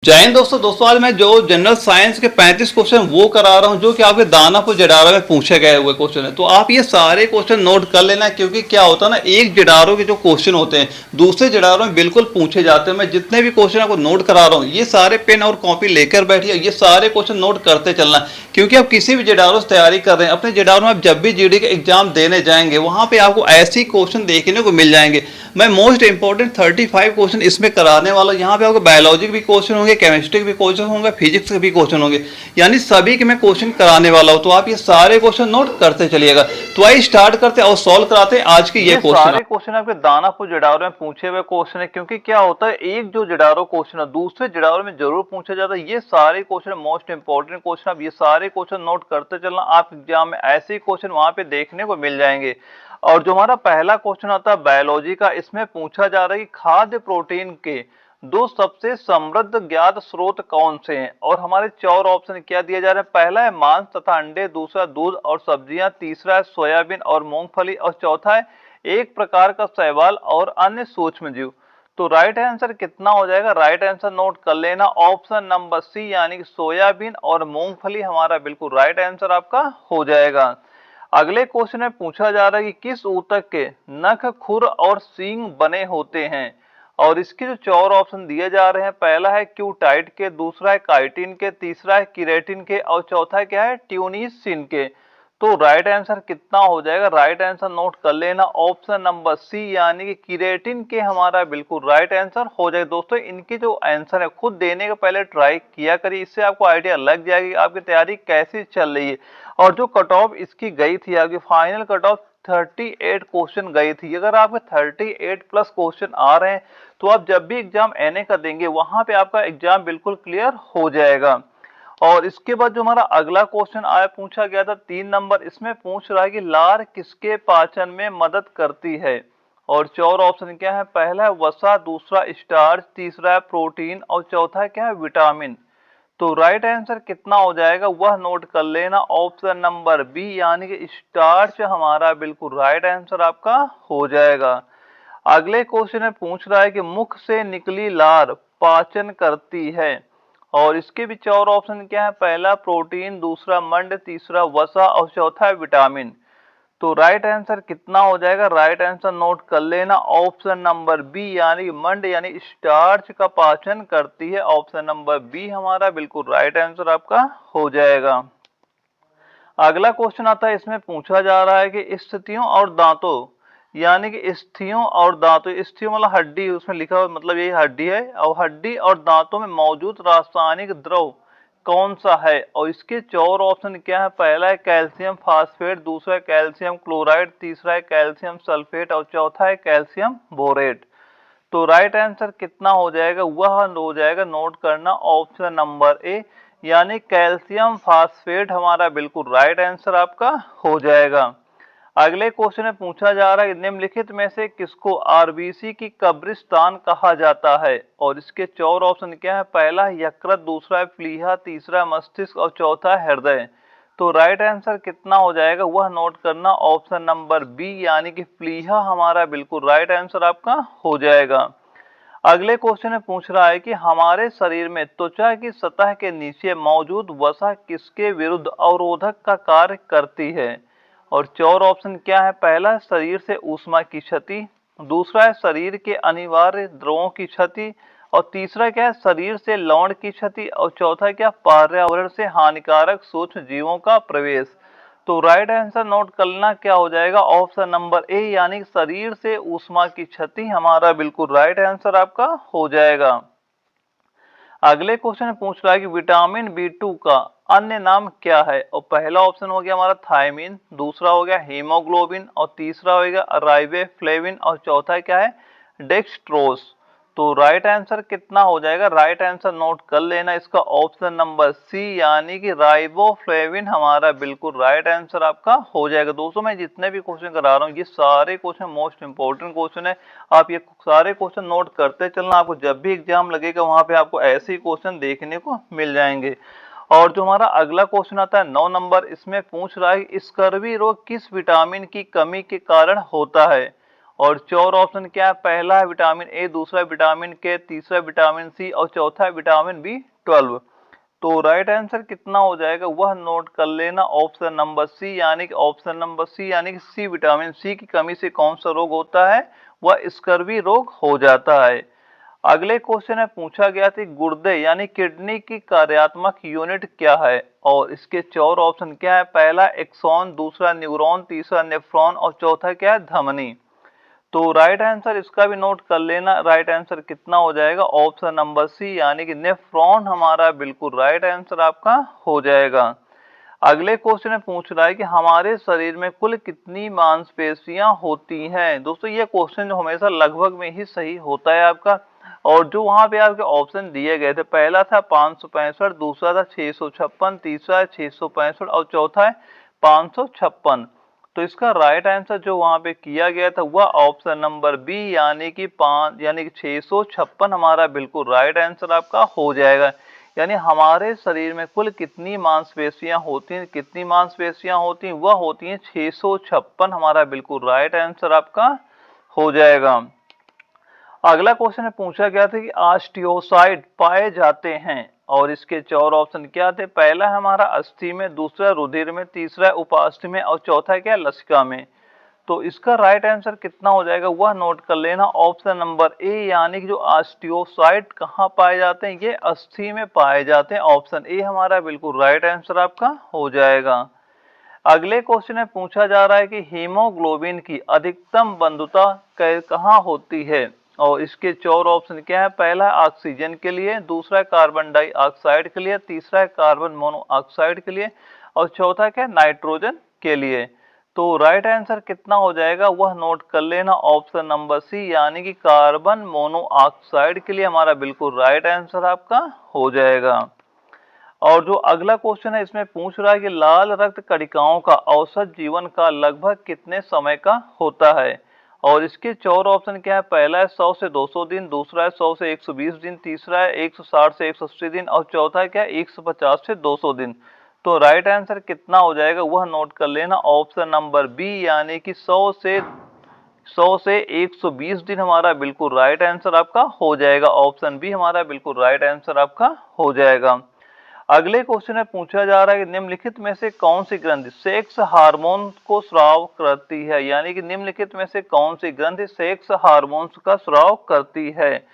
जय हिंद दोस्तों आज मैं जो जनरल साइंस के 35 क्वेश्चन वो करा रहा हूँ जो कि आपके दानापुर जडारो में पूछे गए हुए क्वेश्चन है। तो आप ये सारे क्वेश्चन नोट कर लेना, क्योंकि क्या होता है ना, एक जडारो के जो क्वेश्चन होते हैं दूसरे जडारो में बिल्कुल पूछे जाते हैं। मैं जितने भी क्वेश्चन आपको नोट करा रहा हूँ ये सारे पेन और कॉपी लेकर बैठिए, ये सारे क्वेश्चन नोट करते चलना, क्योंकि आप किसी भी जडारो से तैयारी कर रहे हैं, अपने जडारो में आप जब भी जीडी का एग्जाम देने जाएंगे वहां पे आपको ऐसे क्वेश्चन देखने को मिल जाएंगे। मैं मोस्ट इंपॉर्टेंट 35 क्वेश्चन इसमें कराने वाला हूँ। यहाँ पे आपको बायोलॉजी के भी क्वेश्चन होंगे, केमिस्ट्री के भी क्वेश्चन होंगे, फिजिक्स के भी क्वेश्चन होंगे, यानी सभी के मैं क्वेश्चन कराने वाला हूँ। तो आप ये सारे क्वेश्चन नोट करते चलिएगा। तो आइए स्टार्ट करते और सॉल्व कराते हैं आज के ये क्वेश्चन। सारे क्वेश्चन आपके दानापुर जडारो में पूछे हुए क्वेश्चन है, क्योंकि क्या होता है एक जो जडारो क्वेश्चन है दूसरे जडारो में जरूर पूछा जाता है। ये सारे क्वेश्चन मोस्ट इंपॉर्टेंट क्वेश्चन, आप ये सारे क्वेश्चन नोट करते चलना, आप एग्जाम में ऐसे क्वेश्चन वहां पे देखने को मिल जाएंगे। और जो हमारा पहला क्वेश्चन आता है बायोलॉजी का, इसमें पूछा जा रहा है कि खाद्य प्रोटीन के दो सबसे समृद्ध ज्ञात स्रोत कौन से हैं। और हमारे चार ऑप्शन क्या दिए जा रहे हैं, पहला है मांस तथा अंडे, दूसरा दूध और सब्जियां, तीसरा है सोयाबीन और मूंगफली, और चौथा है एक प्रकार का शैवाल और अन्य सूक्ष्म जीव। तो राइट आंसर कितना हो जाएगा, राइट आंसर नोट कर लेना, ऑप्शन नंबर सी यानी कि सोयाबीन और मूंगफली हमारा बिल्कुल राइट आंसर आपका हो जाएगा। अगले क्वेश्चन में पूछा जा रहा है कि किस ऊतक के नख, खुर और सींग बने होते हैं। और इसके जो चार ऑप्शन दिए जा रहे हैं, पहला है क्यूटाइट के, दूसरा है काइटिन के, तीसरा है किरेटिन के, और चौथा क्या है ट्यूनिसिन के। तो राइट आंसर कितना हो जाएगा, राइट आंसर नोट कर लेना, ऑप्शन नंबर सी यानी कि किरेटिन के हमारा बिल्कुल राइट आंसर हो जाएगा। दोस्तों इनके जो आंसर है खुद देने के पहले ट्राई किया करिए, इससे आपको आइडिया लग जाएगी आपकी तैयारी कैसी चल रही है। और जो कट ऑफ इसकी गई थी, आपकी फाइनल कट ऑफ 38 क्वेश्चन गई थी। अगर आपके 38 प्लस क्वेश्चन आ रहे हैं तो आप जब भी एग्जाम एनए का देंगे वहां पे आपका एग्जाम बिल्कुल क्लियर हो जाएगा। और इसके बाद जो हमारा अगला क्वेश्चन आया पूछा गया था 3 नंबर, इसमें पूछ रहा है कि लार किसके पाचन में मदद करती है। और चार ऑप्शन क्या है, पहला है वसा, दूसरा स्टार्च, तीसरा है प्रोटीन, और चौथा क्या है विटामिन। तो राइट आंसर कितना हो जाएगा वह नोट कर लेना, ऑप्शन नंबर बी यानी कि स्टार्च हमारा बिल्कुल राइट आंसर आपका हो जाएगा। अगले क्वेश्चन में पूछ रहा है कि मुख से निकली लार पाचन करती है। और इसके भी चार ऑप्शन क्या है, पहला प्रोटीन, दूसरा मंड, तीसरा वसा, और चौथा है विटामिन। तो राइट आंसर कितना हो जाएगा, राइट आंसर नोट कर लेना, ऑप्शन नंबर बी यानी मंड यानी स्टार्च का पाचन करती है। ऑप्शन नंबर बी हमारा बिल्कुल राइट आंसर आपका हो जाएगा। अगला क्वेश्चन आता है, इसमें पूछा जा रहा है कि स्थितियों और दांतों यानी कि स्थियों और दांतों, स्थियों मतलब हड्डी, उसमें लिखा हुआ मतलब यही हड्डी है, और हड्डी और दांतों में मौजूद रासायनिक द्रव कौन सा है। और इसके चार ऑप्शन क्या है, पहला है कैल्शियम फास्फेट, दूसरा है कैल्शियम क्लोराइड, तीसरा है कैल्शियम सल्फेट, और चौथा है कैल्शियम बोरेट। तो राइट आंसर कितना हो जाएगा वह हो जाएगा नोट करना, ऑप्शन नंबर ए यानी कैल्शियम फास्फेट हमारा बिल्कुल राइट आंसर आपका हो जाएगा। अगले क्वेश्चन में पूछा जा रहा है निम्नलिखित में से किसको आरबीसी की कब्रिस्तान कहा जाता है। और इसके चार ऑप्शन क्या है, पहला है यकृत, दूसरा है प्लीहा, तीसरा है मस्तिष्क, और चौथा है हृदय। तो राइट आंसर कितना हो जाएगा वह नोट करना, ऑप्शन नंबर बी यानी कि प्लीहा हमारा बिल्कुल राइट आंसर आपका हो जाएगा। अगले क्वेश्चन में पूछ रहा है कि हमारे शरीर में त्वचा की सतह के नीचे मौजूद वसा किसके विरुद्ध अवरोधक का कार्य करती है। और चार ऑप्शन क्या है, पहला है शरीर से ऊष्मा की क्षति, दूसरा है शरीर के अनिवार्य द्रवों की क्षति, और तीसरा क्या है शरीर से लवण की क्षति, और चौथा क्या पर्यावरण से हानिकारक सूक्ष्म जीवों का प्रवेश। तो राइट आंसर नोट करना क्या हो जाएगा, ऑप्शन नंबर ए यानी शरीर से ऊष्मा की क्षति हमारा बिल्कुल राइट आंसर आपका हो जाएगा। अगले क्वेश्चन में पूछ रहा है कि विटामिन बी2 का अन्य नाम क्या है। और पहला ऑप्शन हो गया हमारा थायमिन, दूसरा हो गया हीमोग्लोबिन, और तीसरा हो गया राइबोफ्लेविन, और चौथा क्या है डेक्सट्रोज। तो राइट आंसर कितना हो जाएगा, राइट आंसर नोट कर लेना इसका, ऑप्शन नंबर सी यानी कि राइबोफ्लेविन हमारा बिल्कुल राइट आंसर आपका हो जाएगा। दोस्तों मैं जितने भी क्वेश्चन करा रहा हूँ ये सारे क्वेश्चन मोस्ट इंपोर्टेंट क्वेश्चन है, आप ये सारे क्वेश्चन नोट करते चलना, आपको जब भी एग्जाम लगेगा वहां पे आपको ऐसे ही क्वेश्चन देखने को मिल जाएंगे। और जो हमारा अगला क्वेश्चन आता है 9 नंबर, इसमें पूछ रहा है स्कर्वी रोग किस विटामिन की कमी के कारण होता है। और चार ऑप्शन क्या है, पहला है विटामिन ए, दूसरा विटामिन के, तीसरा विटामिन सी और चौथा है विटामिन B12। तो राइट आंसर कितना हो जाएगा वह नोट कर लेना, ऑप्शन नंबर सी, यानी कि ऑप्शन नंबर सी यानी कि सी, विटामिन सी की कमी से कौन सा रोग होता है, वह स्कर्वी रोग हो जाता है। अगले क्वेश्चन में पूछा गया था गुर्दे यानी किडनी की कार्यात्मक यूनिट क्या है, और इसके चार ऑप्शन क्या है, पहला एक्सॉन, दूसरा न्यूरॉन, तीसरा नेफ्रॉन और चौथा क्या है, धमनी। तो राइट आंसर इसका भी नोट कर लेना, राइट आंसर कितना हो जाएगा, ऑप्शन नंबर सी यानी कि नेफ्रॉन हमारा बिल्कुल राइट आंसर आपका हो जाएगा। अगले क्वेश्चन में पूछ रहा है कि हमारे शरीर में कुल कितनी मांसपेशियां होती हैं। दोस्तों ये क्वेश्चन जो हमेशा लगभग में ही सही होता है आपका, और जो वहां पे आपके ऑप्शन दिए गए थे, पहला था 565, दूसरा था 656, तीसरा है 665 और चौथा है 556। तो इसका राइट आंसर जो वहां पे किया गया था वह ऑप्शन नंबर बी यानी कि 656 हमारा बिल्कुल राइट आंसर आपका हो जाएगा। यानी हमारे शरीर में कुल कितनी मांसपेशियां होती हैं, कितनी मांसपेशियां होती हैं, वह होती हैं 656 हमारा बिल्कुल राइट आंसर आपका हो जाएगा। अगला क्वेश्चन में पूछा गया था कि ऑस्टियोसाइट पाए जाते हैं, और इसके चार ऑप्शन क्या थे, पहला है हमारा अस्थि में, दूसरा रुधिर में, तीसरा उपास्थि में और चौथा क्या लसिका में। तो इसका राइट आंसर कितना हो जाएगा वह नोट कर लेना, ऑप्शन नंबर ए यानी कि जो ऑस्टियोसाइट कहाँ पाए जाते हैं, ये अस्थि में पाए जाते हैं, ऑप्शन ए हमारा बिल्कुल राइट आंसर आपका हो जाएगा। अगले क्वेश्चन में पूछा जा रहा है कि हीमोग्लोबिन की अधिकतम बंधुता कहाँ होती है, और इसके चार ऑप्शन क्या है, पहला है ऑक्सीजन के लिए, दूसरा है कार्बन डाइऑक्साइड के लिए, तीसरा है कार्बन मोनोऑक्साइड के लिए और चौथा क्या है नाइट्रोजन के लिए। तो राइट आंसर कितना हो जाएगा वह नोट कर लेना, ऑप्शन नंबर सी यानी कि कार्बन मोनोऑक्साइड के लिए हमारा बिल्कुल राइट आंसर आपका हो जाएगा। और जो अगला क्वेश्चन है इसमें पूछ रहा है कि लाल रक्त कणिकाओं का औसत जीवन काल लगभग कितने समय का होता है, और इसके चार ऑप्शन क्या है, पहला है 100 से 200 दिन, दूसरा है 100 से 120 दिन, तीसरा है 160 से 180 दिन और चौथा है क्या 150 से 200 दिन। तो राइट आंसर कितना हो जाएगा वह नोट कर लेना, ऑप्शन नंबर बी यानी कि 100 से 120 दिन हमारा बिल्कुल राइट आंसर आपका हो जाएगा, ऑप्शन बी हमारा बिल्कुल राइट आंसर आपका हो जाएगा। अगले क्वेश्चन में पूछा जा रहा है कि निम्नलिखित में से कौन सी ग्रंथि सेक्स हार्मोन को स्राव करती है, यानी कि निम्नलिखित में से कौन सी ग्रंथि सेक्स हार्मोन्स का स्राव करती है,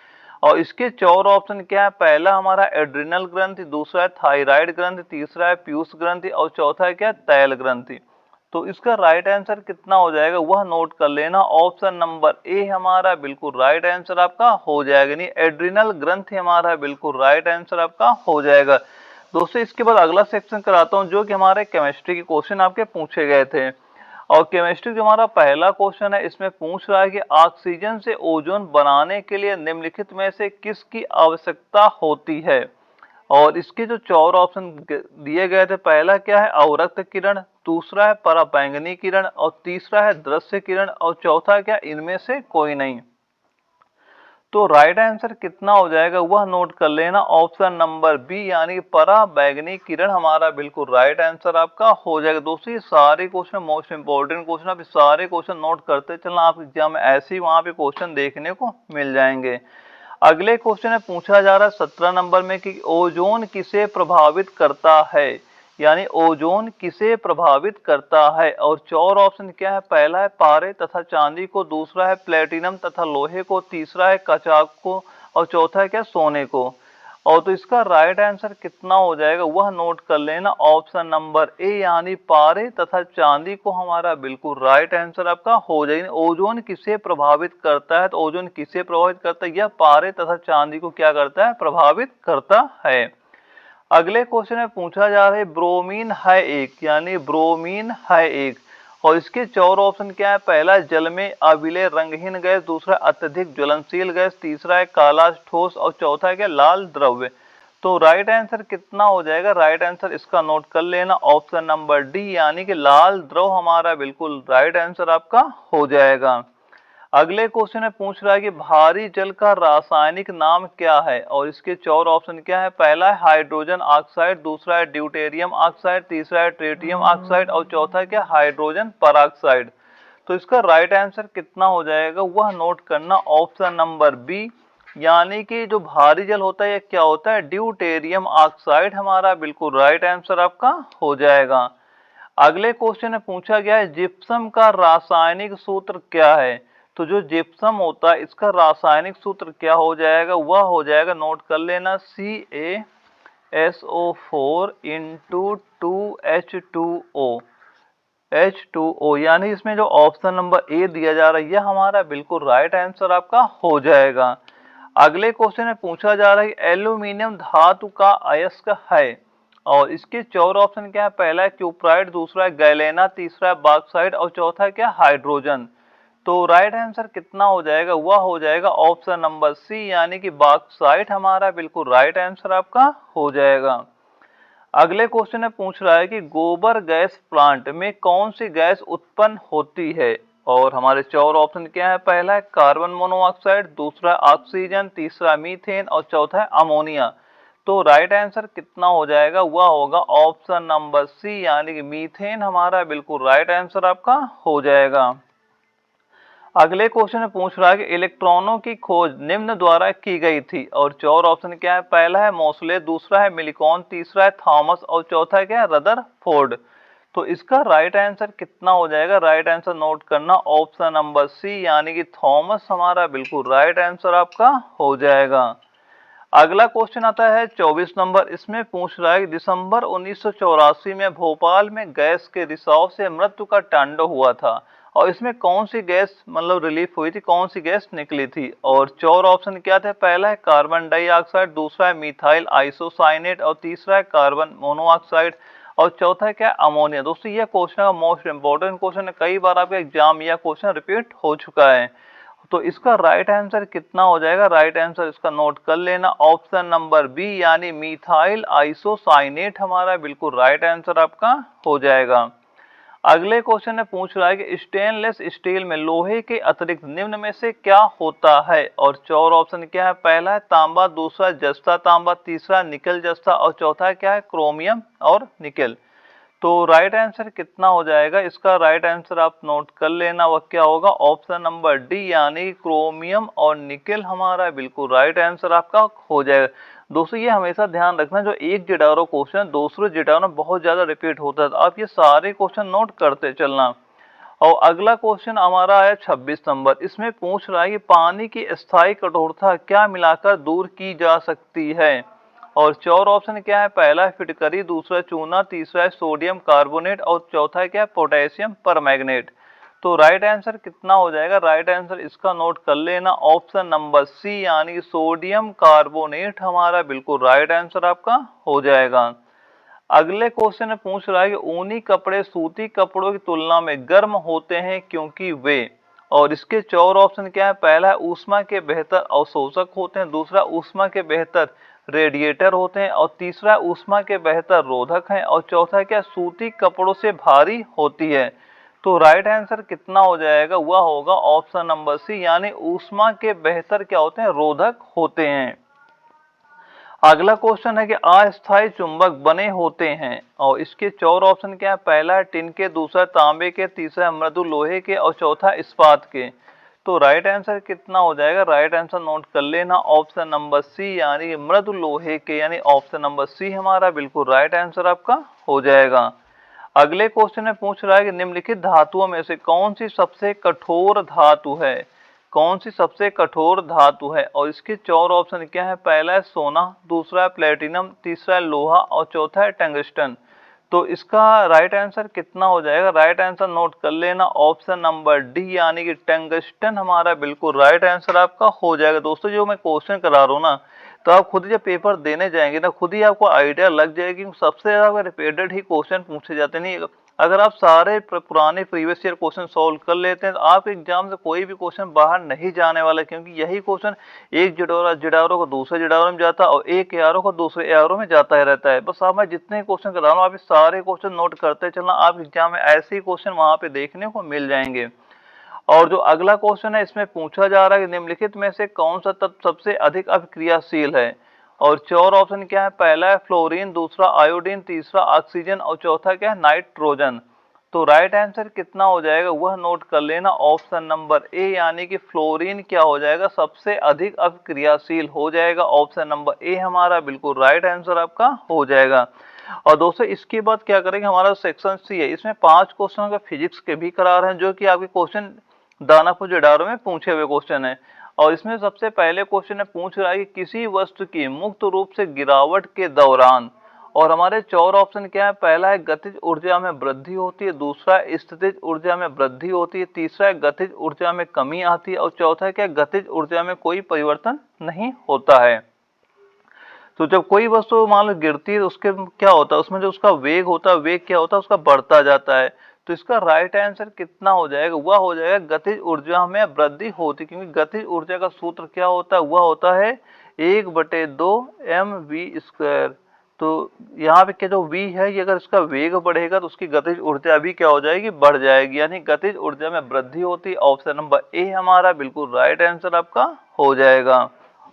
और इसके चार ऑप्शन क्या है, पहला हमारा एड्रिनल ग्रंथि, दूसरा है थायराइड ग्रंथि, तीसरा है पीयूष ग्रंथि और चौथा है क्या तैल ग्रंथि। तो इसका राइट आंसर कितना हो जाएगा वह नोट कर लेना, ऑप्शन नंबर ए हमारा बिल्कुल राइट आंसर आपका हो जाएगा, यानी एड्रिनल ग्रंथि हमारा बिल्कुल राइट आंसर आपका हो जाएगा। दोस्तों इसके बाद अगला सेक्शन कराता हूं जो कि हमारे केमिस्ट्री के क्वेश्चन आपके पूछे गए थे, और केमिस्ट्री जो हमारा पहला क्वेश्चन है इसमें पूछ रहा है कि ऑक्सीजन से ओजोन बनाने के लिए निम्नलिखित में से किसकी आवश्यकता होती है, और इसके जो चार ऑप्शन दिए गए थे, पहला क्या है अवरक्त किरण, दूसरा है पराबैंगनी किरण और तीसरा है दृश्य किरण और चौथा क्या इनमें से कोई नहीं। तो राइट आंसर कितना हो जाएगा वह नोट कर लेना, ऑप्शन नंबर बी यानी पराबैंगनी किरण हमारा बिल्कुल राइट आंसर आपका हो जाएगा। दोस्तों ये सारे क्वेश्चन मोस्ट इंपोर्टेंट क्वेश्चन, आप सारे क्वेश्चन नोट करते चलना, आप एग्जाम में ऐसे ही वहां पे क्वेश्चन देखने को मिल जाएंगे। अगले क्वेश्चन में पूछा जा रहा है 17 नंबर में कि ओजोन किसे प्रभावित करता है, यानी ओजोन किसे प्रभावित करता है, और चार ऑप्शन क्या है, पहला है पारे तथा चांदी को, दूसरा है प्लेटिनम तथा लोहे को, तीसरा है कचाक को और चौथा है क्या सोने को। और तो इसका राइट आंसर कितना हो जाएगा वह नोट कर लेना, ऑप्शन नंबर ए यानी पारे तथा चांदी को हमारा बिल्कुल राइट आंसर आपका हो जाएगा। ओजोन किसे प्रभावित करता है, तो ओजोन किसे प्रभावित करता है, यह पारे तथा चांदी को क्या करता है प्रभावित करता है। अगले क्वेश्चन में पूछा जा रहा है ब्रोमीन है एक, यानी ब्रोमीन है एक, और इसके चार ऑप्शन क्या है, पहला जल में अविलेय रंगहीन गैस, दूसरा अत्यधिक ज्वलनशील गैस, तीसरा है काला ठोस और चौथा है क्या लाल द्रव्य। तो राइट आंसर कितना हो जाएगा, राइट आंसर इसका नोट कर लेना, ऑप्शन नंबर डी यानी कि लाल द्रव हमारा बिल्कुल राइट आंसर आपका हो जाएगा। अगले क्वेश्चन में पूछ रहा है कि भारी जल का रासायनिक नाम क्या है, और इसके चार ऑप्शन क्या है, पहला है हाइड्रोजन ऑक्साइड, दूसरा है ड्यूटेरियम ऑक्साइड, तीसरा है ट्रिटियम ऑक्साइड और चौथा है क्या हाइड्रोजन परऑक्साइड। तो इसका राइट आंसर कितना हो जाएगा वह नोट करना ऑप्शन नंबर बी, यानी कि जो भारी जल होता है ये क्या होता है, ड्यूटेरियम ऑक्साइड हमारा बिल्कुल राइट आंसर आपका हो जाएगा। अगले क्वेश्चन में पूछा गया है जिप्सम का रासायनिक सूत्र क्या है। तो जो जिप्सम होता है इसका रासायनिक सूत्र क्या हो जाएगा, वह हो जाएगा, नोट कर लेना, CaSO4 इंटू 2H2O, H2O, यानी इसमें जो ऑप्शन नंबर ए दिया जा रहा है यह हमारा बिल्कुल राइट आंसर आपका हो जाएगा। अगले क्वेश्चन में पूछा जा रहा है एल्यूमिनियम धातु का अयस्क है और इसके 4 ऑप्शन क्या है, पहला है क्यूप्राइड, दूसरा है गैलेना, तीसरा है बॉक्साइड और चौथा है क्या, हाइड्रोजन। तो राइट आंसर कितना हो जाएगा, वह हो जाएगा ऑप्शन नंबर सी, यानी कि बॉक्साइट हमारा बिल्कुल राइट आंसर आपका हो जाएगा। अगले क्वेश्चन में पूछ रहा है कि गोबर गैस प्लांट में कौन सी गैस उत्पन्न होती है और हमारे 4 ऑप्शन क्या है, पहला है कार्बन मोनोऑक्साइड, दूसरा ऑक्सीजन, तीसरा मीथेन और चौथा है अमोनिया। तो राइट आंसर कितना हो जाएगा, वह होगा ऑप्शन नंबर सी, यानी कि मीथेन हमारा बिल्कुल राइट आंसर आपका हो जाएगा। अगले क्वेश्चन में पूछ रहा है कि इलेक्ट्रॉनों की खोज निम्न द्वारा की गई थी और 4 ऑप्शन क्या है, पहला है मोसले, दूसरा है मिलिकॉन, तीसरा है थॉमस और चौथा है क्या है, रदरफोर्ड। तो इसका राइट आंसर कितना हो जाएगा, राइट आंसर नोट करना ऑप्शन नंबर सी, यानी कि थॉमस हमारा बिल्कुल राइट आंसर आपका हो जाएगा। अगला क्वेश्चन आता है 24 नंबर, इसमें पूछ रहा है कि दिसंबर 1984 में भोपाल में गैस के रिसाव से मृत्यु का तांडव हुआ था और इसमें कौन सी गैस मतलब रिलीफ हुई थी, कौन सी गैस निकली थी और 4 ऑप्शन क्या थे, पहला है कार्बन डाइऑक्साइड, दूसरा है मिथाइल आइसोसाइनेट और तीसरा है कार्बन मोनोऑक्साइड और चौथा है क्या, अमोनिया। दोस्तों यह क्वेश्चन का मोस्ट इंपोर्टेंट क्वेश्चन है, कई बार आपका एग्जाम यह क्वेश्चन रिपीट हो चुका है। तो इसका राइट आंसर कितना हो जाएगा, राइट आंसर इसका नोट कर लेना ऑप्शन नंबर बी, यानी मिथाइल आइसोसाइनेट हमारा बिल्कुल राइट आंसर आपका हो जाएगा। अगले क्वेश्चन में पूछ रहा है कि स्टेनलेस स्टील में लोहे के अतिरिक्त निम्न में से क्या होता है और 4 ऑप्शन क्या है, पहला है तांबा, दूसरा जस्ता तांबा, तीसरा निकल जस्ता और चौथा क्या है, क्रोमियम और निकल। तो राइट आंसर कितना हो जाएगा, इसका राइट आंसर आप नोट कर लेना, वह क्या होगा, ऑप्शन नंबर डी, यानी क्रोमियम और निकेल हमारा बिल्कुल राइट आंसर आपका हो जाएगा। दोस्तों ये हमेशा ध्यान रखना, जो एक जिडारो क्वेश्चन दूसरे जिडारो में बहुत ज्यादा रिपीट होता है, तो आप ये सारे क्वेश्चन नोट करते चलना। और अगला क्वेश्चन हमारा है 26 नंबर, इसमें पूछ रहा है कि पानी की स्थायी कठोरता क्या मिलाकर दूर की जा सकती है और 4 ऑप्शन क्या है, पहला है फिटकरी, दूसरा चूना, तीसरा है सोडियम कार्बोनेट और चौथा है क्या, पोटेशियम परमैंगनेट। तो राइट आंसर कितना हो जाएगा, राइट आंसर इसका नोट कर लेना ऑप्शन नंबर सी, यानी सोडियम कार्बोनेट हमारा बिल्कुल राइट आंसर आपका हो जाएगा। अगले क्वेश्चन में पूछ रहा है कि ऊनी कपड़े सूती कपड़ों की तुलना में गर्म होते हैं क्योंकि वे, और इसके 4 ऑप्शन क्या है, पहला है ऊष्मा के बेहतर अवशोषक होते हैं, दूसरा ऊष्मा के बेहतर रेडिएटर होते हैं और तीसरा ऊष्मा के बेहतर रोधक हैं और चौथा क्या, सूती कपड़ों से भारी होती है। तो राइट आंसर कितना हो जाएगा, वह होगा ऑप्शन नंबर सी, यानी ऊष्मा के बेहतर क्या होते हैं, रोधक होते हैं। अगला क्वेश्चन है कि अस्थायी चुंबक बने होते हैं और इसके 4 ऑप्शन क्या है, पहला है टिन के, दूसरा तांबे के, तीसरा मृदु लोहे के और चौथा इस्पात के। तो राइट आंसर कितना हो जाएगा, राइट आंसर नोट कर लेना ऑप्शन नंबर सी, यानी मृदु लोहे के, यानी ऑप्शन नंबर सी हमारा बिल्कुल राइट आंसर आपका हो जाएगा। अगले क्वेश्चन में पूछ रहा है कि निम्नलिखित धातुओं में से कौन सी सबसे कठोर धातु है, कौन सी सबसे कठोर धातु है और इसके 4 ऑप्शन क्या है, पहला है सोना, दूसरा है प्लेटिनम, तीसरा है लोहा और चौथा है टंगस्टन। तो इसका राइट आंसर कितना हो जाएगा, राइट आंसर नोट कर लेना ऑप्शन नंबर डी, यानी कि टंगस्टन हमारा बिल्कुल राइट आंसर आपका हो जाएगा। दोस्तों जो मैं क्वेश्चन करा रहा हूँ ना, तो आप खुद जब पेपर देने जाएंगे ना, खुद ही आपको आइडिया लग जाएगी कि सबसे ज्यादा रिपीटेड ही क्वेश्चन पूछे जाते नहीं। अगर आप सारे पुराने प्रीवियस ईयर क्वेश्चन सॉल्व कर लेते हैं तो आप एग्जाम से कोई भी क्वेश्चन बाहर नहीं जाने वाला, क्योंकि यही क्वेश्चन एक जिडारो को दूसरे जिडारो में जाता है और एक एआरओ को दूसरे एआरओ में जाता ही रहता है। बस आप मैं जितने क्वेश्चन करा रहा हूँ आप सारे क्वेश्चन नोट करते चलना, आप एग्जाम में ऐसे ही क्वेश्चन वहां पे देखने को मिल जाएंगे। और जो अगला क्वेश्चन है इसमें पूछा जा रहा है कि निम्नलिखित में से कौन सा तत्व सबसे अधिक अभिक्रियाशील है और 4 ऑप्शन क्या है, पहला है फ्लोरीन, दूसरा आयोडीन, तीसरा ऑक्सीजन और चौथा क्या है, नाइट्रोजन। तो राइट आंसर कितना हो जाएगा वह नोट कर लेना, ऑप्शन नंबर ए यानी कि फ्लोरीन क्या हो जाएगा सबसे अधिक अभिक्रियाशील हो जाएगा। ऑप्शन नंबर ए हमारा बिल्कुल राइट आंसर आपका हो जाएगा। और दोस्तों इसके बाद क्या करेंगे, हमारा सेक्शन सी है, इसमें 5 क्वेश्चन का फिजिक्स के भी करा रहे हैं जो कि आपके क्वेश्चन दानापुर जडारो में पूछे हुए क्वेश्चन है। और इसमें सबसे पहले क्वेश्चन है पूछ रहा है कि किसी वस्तु की मुक्त रूप से गिरावट के दौरान, और हमारे 4 ऑप्शन क्या है, पहला है गतिज ऊर्जा में वृद्धि होती है, दूसरा स्थितिज ऊर्जा में वृद्धि होती है, तीसरा है गतिज ऊर्जा में कमी आती है, और चौथा है क्या गतिज ऊर्जा में कोई परिवर्तन नहीं होता है। तो जब कोई वस्तु मान लो गिरती है तो उसके क्या होता है, उसमें जो उसका वेग होता है, वेग क्या होता है उसका बढ़ता जाता है। तो इसका राइट आंसर कितना हो जाएगा, वह हो जाएगा गतिज ऊर्जा में वृद्धि होती, क्योंकि गतिज ऊर्जा का सूत्र क्या होता है, वह होता है 1/2 mv²। तो यहाँ पे क्या जो v है ये अगर इसका वेग बढ़ेगा तो उसकी गतिज ऊर्जा भी क्या हो जाएगी, बढ़ जाएगी, यानी गतिज ऊर्जा में वृद्धि होती है। ऑप्शन नंबर ए हमारा बिल्कुल राइट आंसर आपका हो जाएगा।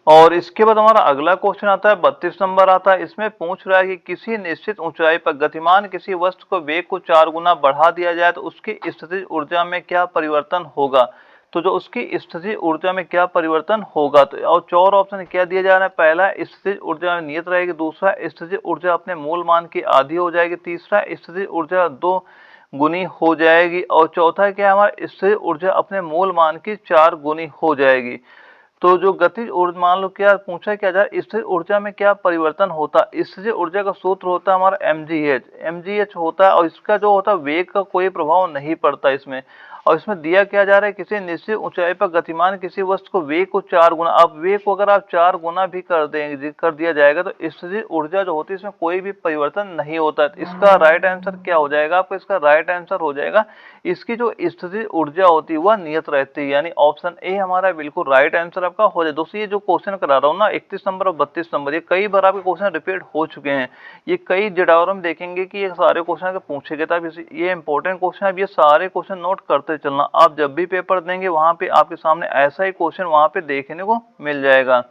और इसके बाद हमारा अगला क्वेश्चन आता है 32 नंबर आता है। इसमें पूछ रहा है कि किसी निश्चित ऊंचाई पर गतिमान किसी वस्तु को वेग को 4 गुना बढ़ा दिया जाए तो उसकी स्थितिज ऊर्जा में क्या परिवर्तन होगा। तो जो उसकी स्थितिज ऊर्जा में क्या परिवर्तन होगा, तो और 4 ऑप्शन क्या दिया जा रहा है, पहला स्थितिज ऊर्जा में नियत रहेगी, दूसरा स्थितिज ऊर्जा अपने मूल मान की आधी हो जाएगी, तीसरा स्थितिज ऊर्जा 2 गुनी हो जाएगी, और चौथा क्या है हमारा स्थितिज ऊर्जा अपने मूल मान की 4 गुनी हो जाएगी। तो जो गतिज ऊर्जा मान लो क्या पूछा क्या जा, स्थिर ऊर्जा में क्या परिवर्तन होता, स्थिर ऊर्जा का सूत्र होता है हमारा mgh होता है, और इसका जो होता है वेग का कोई प्रभाव नहीं पड़ता इसमें। और इसमें दिया क्या जा रहा है, किसी निश्चित ऊंचाई पर गतिमान किसी वस्तु को वेग को 4 गुना, अब वेग को अगर आप 4 गुना भी कर दिया जाएगा तो स्थिर ऊर्जा जो होती है इसमें कोई भी परिवर्तन नहीं होता है। इसका राइट आंसर क्या हो जाएगा आपका, इसका राइट आंसर हो जाएगा इसकी जो स्थिर ऊर्जा होती है वह नियत रहती है, यानी ऑप्शन ए हमारा बिल्कुल राइट आंसर आपका हो जाए। दोस्तों ये जो क्वेश्चन करा रहा हूँ ना 31 नंबर और 32 नंबर, ये कई बार आपके क्वेश्चन रिपीट हो चुके हैं, ये कई जड़ावरों में देखेंगे कि ये सारे क्वेश्चन पूछे गए थे, ये इंपॉर्टेंट क्वेश्चन है, ये सारे क्वेश्चन नोट करते चलना, आप जब भी पेपर देंगे वहां पे आपके सामने ऐसा ही क्वेश्चन वहां पे देखने को मिल जाएगा।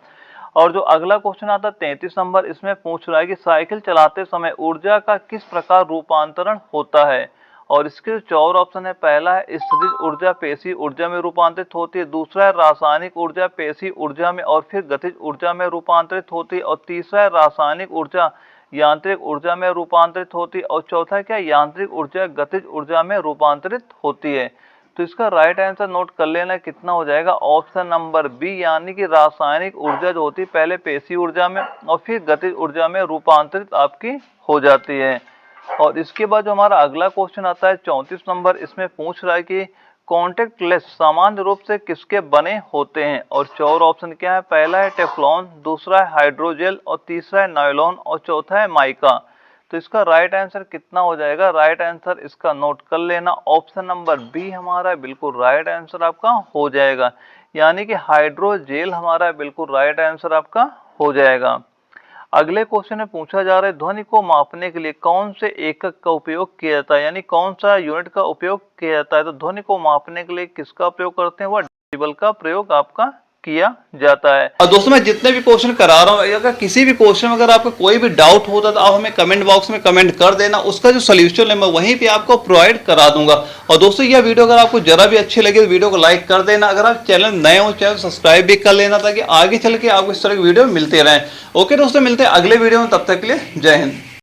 और जो अगला क्वेश्चन आता है 33 नंबर, इसमें पूछ रहा है कि साइकिल चलाते समय ऊर्जा का किस प्रकार रूपांतरण होता है। और इसके 4 ऑप्शन है, पहला है स्थितिज ऊर्जा पेशी ऊर्जा में रूपांतरित होती है, दूसरा है रासायनिक ऊर्जा पेशी ऊर्जा में और फिर गतिज ऊर्जा में रूपांतरित होती है, और तीसरा है रासायनिक ऊर्जा यांत्रिक ऊर्जा में रूपांतरित होती है, और चौथा क्या यांत्रिक ऊर्जा गतिज ऊर्जा में रूपांतरित होती है। तो इसका राइट आंसर नोट कर लेना कितना हो जाएगा, ऑप्शन नंबर बी यानी कि रासायनिक ऊर्जा जो होती है पहले पेशी ऊर्जा में और फिर गतिज ऊर्जा में रूपांतरित आपकी हो जाती है। और इसके बाद जो हमारा अगला क्वेश्चन आता है 34 नंबर, इसमें पूछ रहा है कि कॉन्टेक्ट लेंस सामान्य रूप से किसके बने होते हैं। और 4 ऑप्शन क्या है, पहला है टेफ्लॉन, दूसरा है हाइड्रोजेल, और तीसरा है नायलॉन, और चौथा है माइका। तो इसका राइट आंसर कितना हो जाएगा, राइट आंसर इसका नोट कर लेना, ऑप्शन नंबर बी हमारा बिल्कुल राइट आंसर आपका हो जाएगा, यानी कि हाइड्रोजेल हमारा बिल्कुल राइट आंसर आपका हो जाएगा। अगले क्वेश्चन में पूछा जा रहा है ध्वनि को मापने के लिए कौन से एकक का उपयोग किया जाता है, यानी कौन सा यूनिट का उपयोग किया जाता है। तो ध्वनि को मापने के लिए किसका प्रयोग करते हैं, वह डेसिबल का प्रयोग आपका किया जाता है। और दोस्तों मैं जितने भी क्वेश्चन करा रहा हूँ, अगर किसी भी क्वेश्चन में अगर आपको कोई भी डाउट होता है तो आप हमें कमेंट बॉक्स में कमेंट कर देना, उसका जो सोल्यूशन है मैं वहीं पे आपको प्रोवाइड करा दूंगा। और दोस्तों यह वीडियो अगर आपको जरा भी अच्छी लगे तो वीडियो को लाइक कर देना, अगर आप चैनल नए हो चैनल सब्सक्राइब भी कर लेना ताकि आगे चल के आपको इस तरह की वीडियो मिलते रहें। ओके दोस्तों, मिलते हैं अगले वीडियो में, तब तक के लिए जय हिंद।